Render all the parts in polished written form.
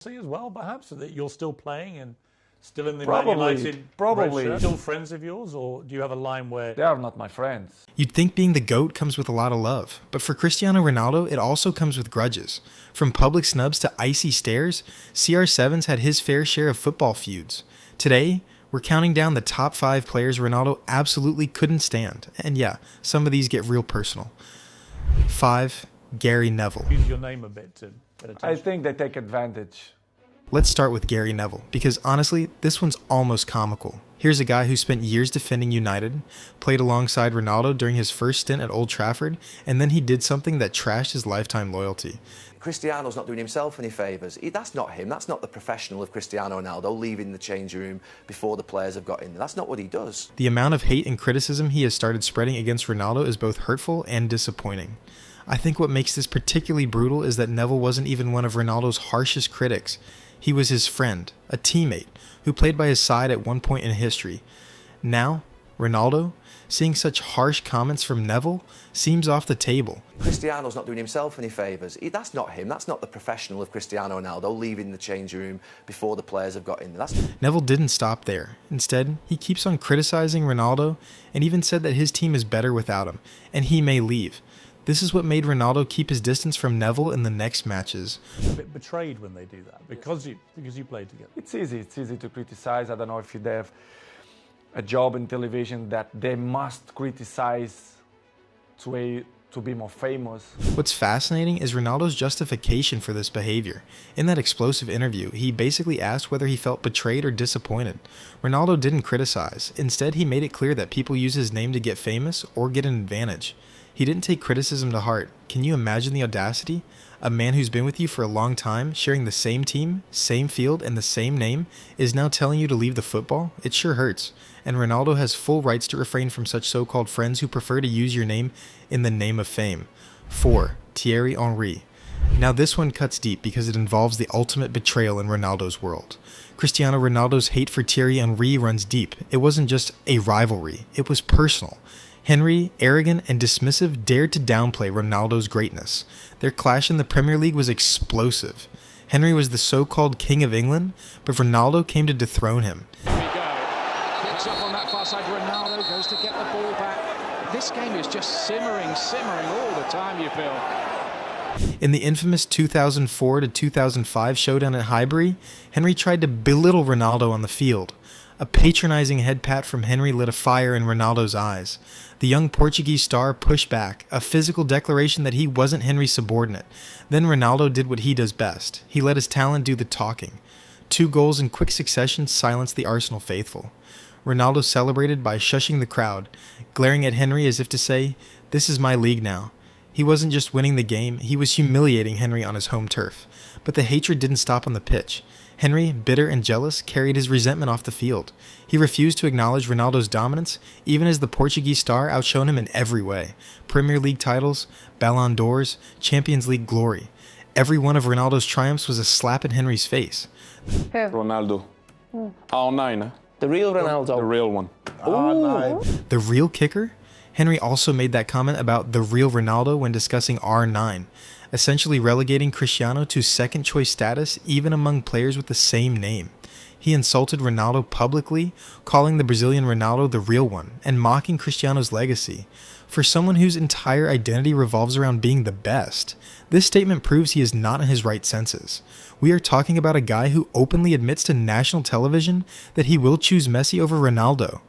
as well, perhaps, that you're still playing and still in the Probably, Man United probably. red shirt? Still friends of yours, or do you have a line where They are not my friends. You'd think being the GOAT comes with a lot of love, but for Cristiano Ronaldo, it also comes with grudges. From public snubs to icy stares, CR7's had his fair share of football feuds. Today, we're counting down the top 5 players Ronaldo absolutely couldn't stand, and yeah, some of these get real personal. 5. Gary Neville. use your name a bit to get attention? I think they take advantage. Let's start with Gary Neville, because honestly, this one's almost comical. Here's a guy who spent years defending United, played alongside Ronaldo during his first stint at Old Trafford, and then he did something that trashed his lifetime loyalty. Cristiano's not doing himself any favours. That's not him. That's not the professional of Cristiano Ronaldo leaving the changing room before the players have got in there. That's not what he does. The amount of hate and criticism he has started spreading against Ronaldo is both hurtful and disappointing. I think what makes this particularly brutal is that Neville wasn't even one of Ronaldo's harshest critics. He was his friend, a teammate, who played by his side at one point in history. Now, Ronaldo, seeing such harsh comments from Neville, seems off the table. Cristiano's not doing himself any favours. That's not him. That's not the professional of Cristiano Ronaldo leaving the changing room before the players have got in there. Neville didn't stop there. Instead, he keeps on criticizing Ronaldo and even said that his team is better without him, and he may leave. This is what made Ronaldo keep his distance from Neville in the next matches. A bit betrayed when they do that because you played together. It's easy to criticize. I don't know if they have a job in television that they must criticize to be more famous. What's fascinating is Ronaldo's justification for this behavior. In that explosive interview, he basically asked whether he felt betrayed or disappointed. Ronaldo didn't criticize. Instead, he made it clear that people use his name to get famous or get an advantage. He didn't take criticism to heart. Can you imagine the audacity? A man who's been with you for a long time, sharing the same team, same field, and the same name, is now telling you to leave the football? It sure hurts. And Ronaldo has full rights to refrain from such so-called friends who prefer to use your name in the name of fame. 4. Thierry Henry. Now this one cuts deep because it involves the ultimate betrayal in Ronaldo's world. Cristiano Ronaldo's hate for Thierry Henry runs deep. It wasn't just a rivalry, it was personal. Henry, arrogant and dismissive, dared to downplay Ronaldo's greatness. Their clash in the Premier League was explosive. Henry was the so-called King of England, but Ronaldo came to dethrone him. Here we go. Kicks up on that far side. Ronaldo goes to get the ball back. This game is just simmering all the time, you feel. In the infamous 2004 to 2005 showdown at Highbury, Henry tried to belittle Ronaldo on the field. A patronizing head pat from Henry lit a fire in Ronaldo's eyes. The young Portuguese star pushed back, a physical declaration that he wasn't Henry's subordinate. Then Ronaldo did what he does best. He let his talent do the talking. 2 goals in quick succession silenced the Arsenal faithful. Ronaldo celebrated by shushing the crowd, glaring at Henry as if to say, "This is my league now." He wasn't just winning the game, he was humiliating Henry on his home turf. But the hatred didn't stop on the pitch. Henry, bitter and jealous, carried his resentment off the field. He refused to acknowledge Ronaldo's dominance, even as the Portuguese star outshone him in every way. Premier League titles, Ballon d'Ors, Champions League glory. Every one of Ronaldo's triumphs was a slap in Henry's face. Ronaldo. R9, The real Ronaldo. the real one. The real kicker? Henry also made that comment about the real Ronaldo when discussing R9, essentially relegating Cristiano to second choice status even among players with the same name. He insulted Ronaldo publicly, calling the Brazilian Ronaldo the real one, and mocking Cristiano's legacy. For someone whose entire identity revolves around being the best, this statement proves he is not in his right senses. We are talking about a guy who openly admits to national television that he will choose Messi over Ronaldo.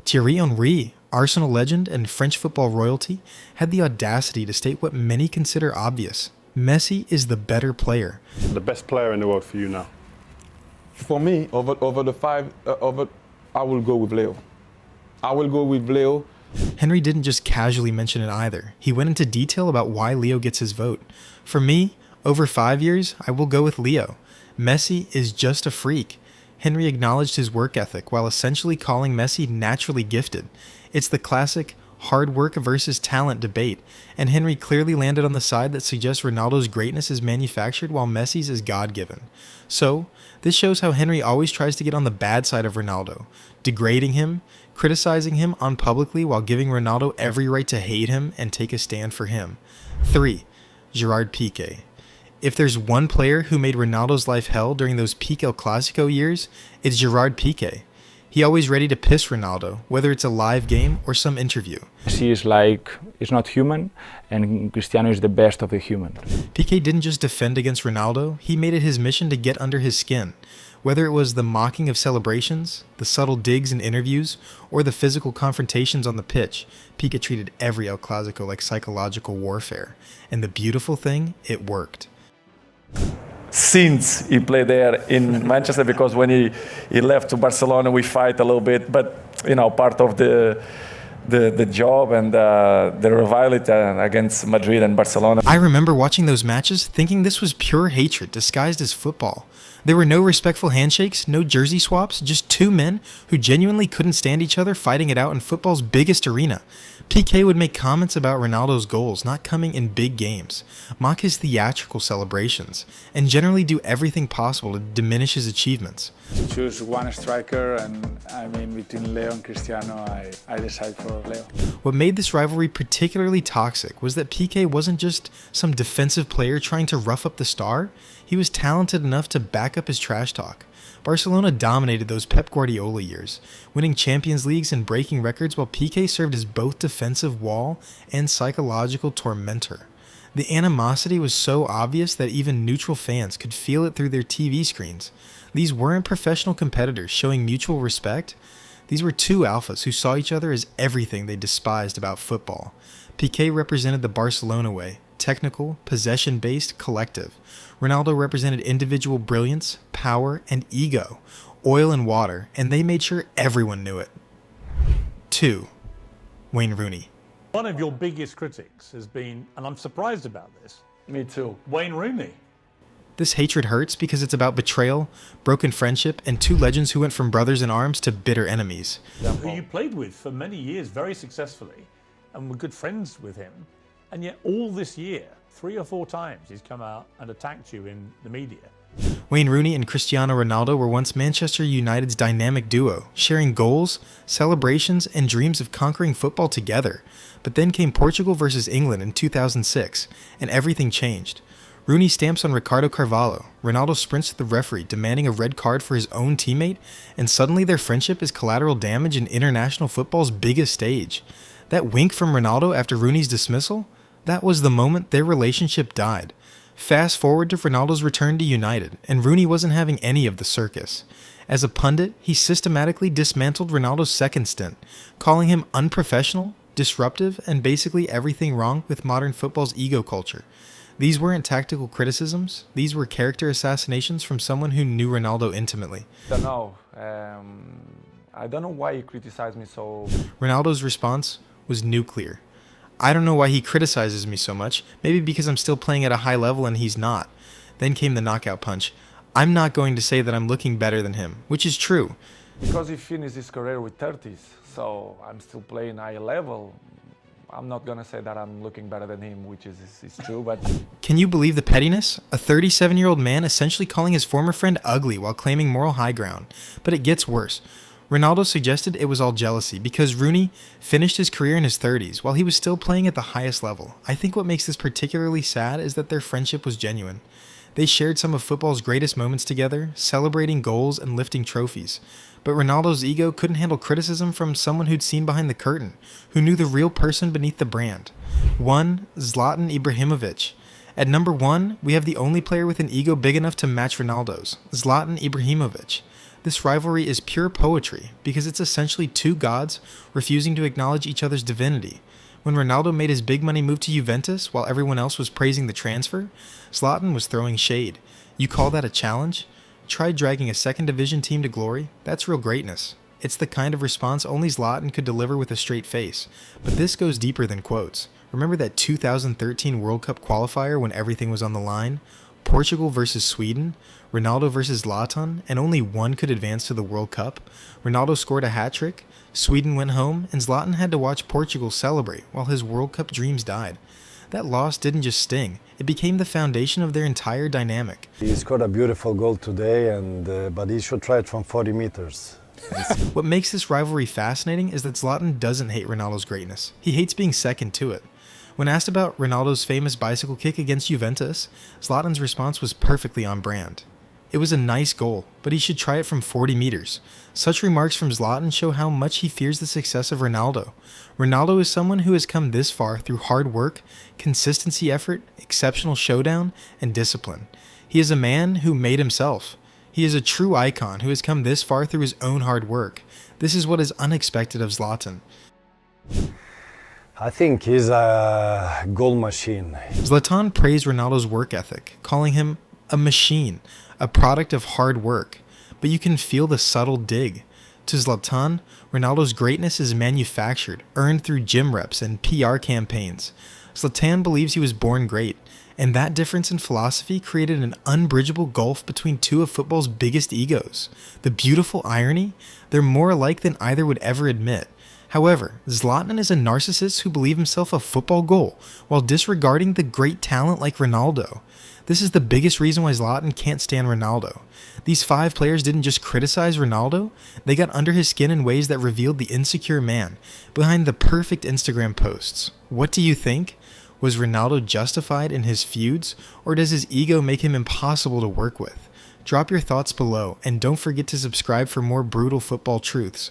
Thierry Henry, Arsenal legend and French football royalty, had the audacity to state what many consider obvious. Messi is the better player. The best player in the world for you now. For me, over the 5, I will go with Leo. I will go with Leo. Henry didn't just casually mention it either. He went into detail about why Leo gets his vote. For me, over 5 years, I will go with Leo. Messi is just a freak. Henry acknowledged his work ethic while essentially calling Messi naturally gifted. It's the classic hard work versus talent debate, and Henry clearly landed on the side that suggests Ronaldo's greatness is manufactured while Messi's is God-given. So, this shows how Henry always tries to get on the bad side of Ronaldo, degrading him, criticizing him unpublicly while giving Ronaldo every right to hate him and take a stand for him. 3. Gerard Piqué. If there's one player who made Ronaldo's life hell during those peak El Clasico years, it's Gerard Piqué. He always ready to piss Ronaldo, whether it's a live game or some interview. Messi is like, is not human, and Cristiano is the best of the human. Piqué didn't just defend against Ronaldo, he made it his mission to get under his skin. Whether it was the mocking of celebrations, the subtle digs in interviews, or the physical confrontations on the pitch, Piqué treated every El Clasico like psychological warfare. And the beautiful thing, it worked. Since he played there in Manchester, because when he left to Barcelona, we fight a little bit, but you know, part of the job and the rivalry against Madrid and Barcelona. I remember watching those matches thinking this was pure hatred disguised as football. There were no respectful handshakes, no jersey swaps, just two men who genuinely couldn't stand each other fighting it out in football's biggest arena. Piqué would make comments about Ronaldo's goals not coming in big games, mock his theatrical celebrations, and generally do everything possible to diminish his achievements. Choose one striker, and I mean, between Leo and Cristiano, I decide for Leo. What made this rivalry particularly toxic was that Piqué wasn't just some defensive player trying to rough up the star, he was talented enough to back up his trash talk. Barcelona dominated those Pep Guardiola years, winning Champions Leagues and breaking records while Piqué served as both defensive wall and psychological tormentor. The animosity was so obvious that even neutral fans could feel it through their TV screens. These weren't professional competitors showing mutual respect. These were two alphas who saw each other as everything they despised about football. Piqué represented the Barcelona way, technical, possession-based, collective. Ronaldo represented individual brilliance, power, and ego, oil and water, and they made sure everyone knew it. 2. Wayne Rooney. One of your biggest critics has been, and I'm surprised about this, Me too. Wayne Rooney. This hatred hurts because it's about betrayal, broken friendship, and two legends who went from brothers in arms to bitter enemies. Who you played with for many years very successfully and were good friends with him, and yet all this year, 3 or 4 times he's come out and attacked you in the media. Wayne Rooney and Cristiano Ronaldo were once Manchester United's dynamic duo, sharing goals, celebrations, and dreams of conquering football together. But then came Portugal versus England in 2006, and everything changed. Rooney stamps on Ricardo Carvalho, Ronaldo sprints to the referee demanding a red card for his own teammate, and suddenly their friendship is collateral damage in international football's biggest stage. That wink from Ronaldo after Rooney's dismissal? That was the moment their relationship died. Fast forward to Ronaldo's return to United, and Rooney wasn't having any of the circus. As a pundit, he systematically dismantled Ronaldo's second stint, calling him unprofessional, disruptive, and basically everything wrong with modern football's ego culture. These weren't tactical criticisms, these were character assassinations from someone who knew Ronaldo intimately. I don't know. I don't know why he criticized me so. Ronaldo's response was nuclear. I don't know why he criticizes me so much, maybe because I'm still playing at a high level and he's not. Then came the knockout punch. I'm not going to say that I'm looking better than him, which is true. Because he finished his career with 30s, so I'm still playing high level. I'm not going to say that I'm looking better than him, which is true, but... Can you believe the pettiness? A 37-year-old man essentially calling his former friend ugly while claiming moral high ground. But it gets worse. Ronaldo suggested it was all jealousy because Rooney finished his career in his 30s while he was still playing at the highest level. I think what makes this particularly sad is that their friendship was genuine. They shared some of football's greatest moments together, celebrating goals and lifting trophies. But Ronaldo's ego couldn't handle criticism from someone who'd seen behind the curtain, who knew the real person beneath the brand. 1. Zlatan Ibrahimovic. At number 1, we have the only player with an ego big enough to match Ronaldo's, Zlatan Ibrahimovic. This rivalry is pure poetry because it's essentially two gods refusing to acknowledge each other's divinity. When Ronaldo made his big money move to Juventus while everyone else was praising the transfer, Zlatan was throwing shade. You call that a challenge? Try dragging a second division team to glory? That's real greatness. It's the kind of response only Zlatan could deliver with a straight face. But this goes deeper than quotes. Remember that 2013 World Cup qualifier when everything was on the line? Portugal versus Sweden? Ronaldo versus Zlatan, and only one could advance to the World Cup. Ronaldo scored a hat-trick, Sweden went home, and Zlatan had to watch Portugal celebrate while his World Cup dreams died. That loss didn't just sting, it became the foundation of their entire dynamic. He scored a beautiful goal today, but he should try it from 40 meters. What makes this rivalry fascinating is that Zlatan doesn't hate Ronaldo's greatness. He hates being second to it. When asked about Ronaldo's famous bicycle kick against Juventus, Zlatan's response was perfectly on brand. It was a nice goal, but he should try it from 40 meters. Such remarks from Zlatan show how much he fears the success of Ronaldo. Ronaldo is someone who has come this far through hard work, consistency effort, exceptional showdown, and discipline. He is a man who made himself. He is a true icon who has come this far through his own hard work. This is what is unexpected of Zlatan. I think he's a goal machine. Zlatan praised Ronaldo's work ethic, calling him a machine, a product of hard work. But you can feel the subtle dig. To Zlatan, Ronaldo's greatness is manufactured, earned through gym reps and PR campaigns. Zlatan believes he was born great, and that difference in philosophy created an unbridgeable gulf between two of football's biggest egos. The beautiful irony? They're more alike than either would ever admit. However, Zlatan is a narcissist who believes himself a football goal while disregarding the great talent like Ronaldo. This is the biggest reason why Zlatan can't stand Ronaldo. These 5 players didn't just criticize Ronaldo, they got under his skin in ways that revealed the insecure man behind the perfect Instagram posts. What do you think? Was Ronaldo justified in his feuds, or does his ego make him impossible to work with? Drop your thoughts below, and don't forget to subscribe for more brutal football truths.